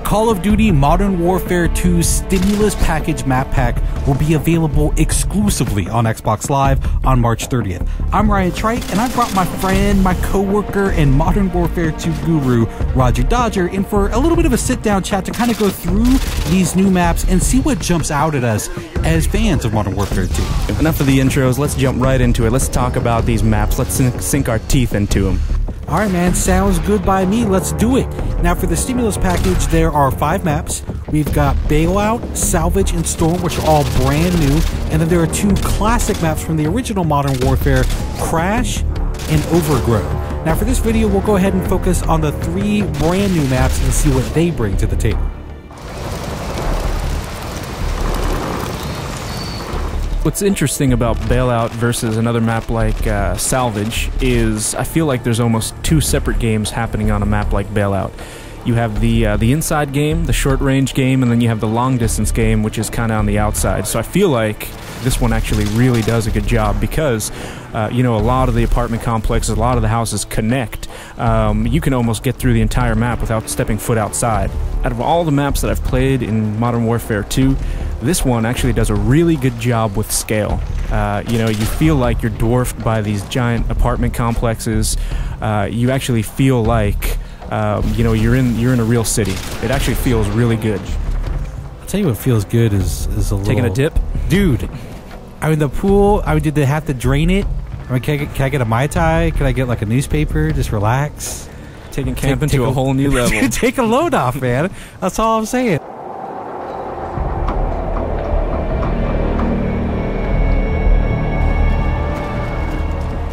Call of Duty Modern Warfare 2 Stimulus Package Map Pack will be available exclusively on Xbox Live on March 30th. I'm Ryan Trite, and I brought my friend, my co-worker, and Modern Warfare 2 guru, Roger Dodger, in for a little bit of a sit-down chat to kind of go through these new maps and see what jumps out at us as fans of Modern Warfare 2. Enough of the intros, let's jump right into it. Let's talk about these maps. Let's sink our teeth into them. Alright man, sounds good by me, let's do it. Now for the Stimulus Package, there are 5 maps. We've got Bailout, Salvage, and Storm, which are all brand new. And then there are 2 classic maps from the original Modern Warfare, Crash and Overgrow. Now for this video, we'll go ahead and focus on the 3 brand new maps and see what they bring to the table. What's interesting about Bailout versus another map like Salvage is I feel like there's almost 2 separate games happening on a map like Bailout. You have the inside game, the short-range game, and then you have the long-distance game, which is kind of on the outside. So I feel like this one actually really does a good job because, you know, a lot of the apartment complexes, a lot of the houses connect. You can almost get through the entire map without stepping foot outside. Out of all the maps that I've played in Modern Warfare 2, this one actually does a really good job with scale. You know, you feel like you're dwarfed by these giant apartment complexes. You actually feel like, you know, you're in a real city. It actually feels really good. I'll tell you what feels good is a little... Taking a dip? Dude, I mean, the pool, I mean, did they have to drain it? I mean, can I get a Mai Tai? Can I get like a newspaper? Just relax? Taking camping to a whole new level. Take a load off, man. That's all I'm saying.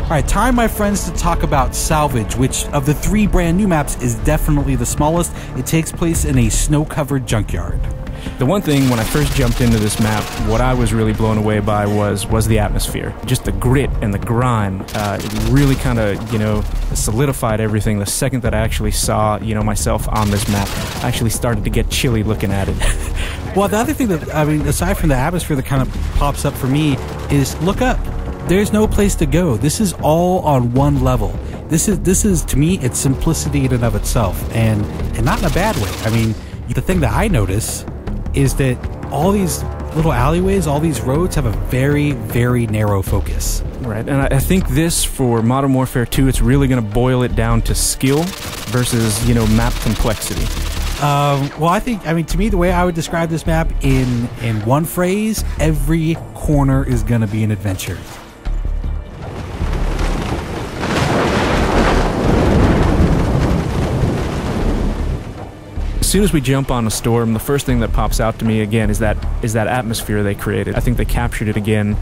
Alright, time, my friends, to talk about Salvage, which of the 3 brand new maps is definitely the smallest. It takes place in a snow-covered junkyard. The one thing, when I first jumped into this map, what I was really blown away by was the atmosphere. Just the grit and the grime. It really kind of, you know, solidified everything. The second that I actually saw, you know, myself on this map, I actually started to get chilly looking at it. Well, the other thing that, I mean, aside from the atmosphere that kind of pops up for me, is look up. There's no place to go. This is all on one level. This is to me, it's simplicity in and of itself, and not in a bad way. I mean, the thing that I notice is that all these little alleyways, all these roads have a very, very narrow focus. Right, and I think this, for Modern Warfare 2, it's really going to boil it down to skill versus, you know, map complexity. Well, I mean, to me, the way I would describe this map in one phrase, every corner is going to be an adventure. As soon as we jump on a storm, the first thing that pops out to me again is that atmosphere they created. I think they captured it again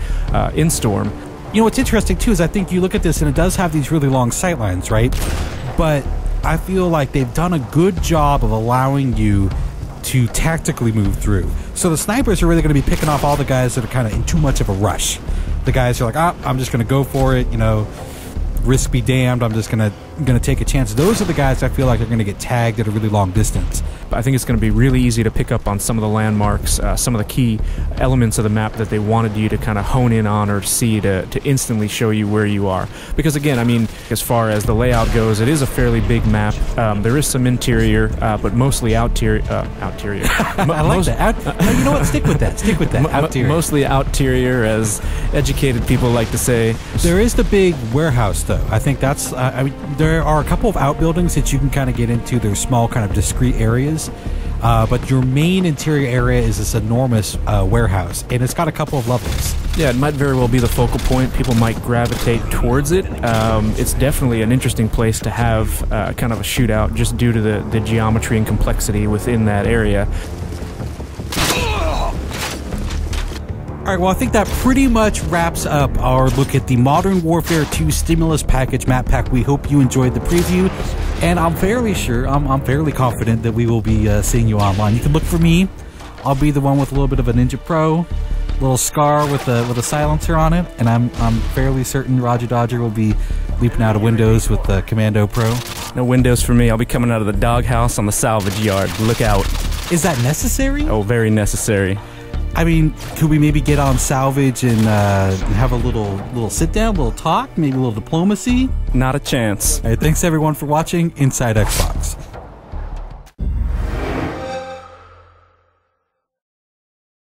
in Storm. You know what's interesting too is I think you look at this and it does have these really long sightlines, right? But I feel like they've done a good job of allowing you to tactically move through. So the snipers are really going to be picking off all the guys that are kind of in too much of a rush. The guys who are like, I'm just going to go for it, you know, risk be damned, I'm just gonna take a chance. Those are the guys I feel like are gonna get tagged at a really long distance. I think it's going to be really easy to pick up on some of the landmarks, some of the key elements of the map that they wanted you to kind of hone in on or see to instantly show you where you are. Because again, I mean, as far as the layout goes, it is a fairly big map. There is some interior, but mostly outerior. I like that. No, you know what? Stick with that. Stick with that. Outerior. Mostly outerior, as educated people like to say. There is the big warehouse, though. I think that's. I mean, there are a couple of outbuildings that you can kind of get into. They're small, kind of discrete areas. But your main interior area is this enormous warehouse, and it's got a couple of levels. Yeah, it might very well be the focal point. People might gravitate towards it. It's definitely an interesting place to have kind of a shootout just due to the geometry and complexity within that area. Alright, well I think that pretty much wraps up our look at the Modern Warfare 2 Stimulus Package Map Pack. We hope you enjoyed the preview, and I'm fairly sure, I'm fairly confident that we will be seeing you online. You can look for me. I'll be the one with a little bit of a Ninja Pro, little scar with a silencer on it, and I'm fairly certain Roger Dodger will be leaping out of windows with the Commando Pro. No windows for me. I'll be coming out of the doghouse on the salvage yard. Look out. Is that necessary? Oh, very necessary. I mean, could we maybe get on Salvage and have a little sit down, a little talk, maybe a little diplomacy? Not a chance. All right, thanks everyone for watching Inside Xbox.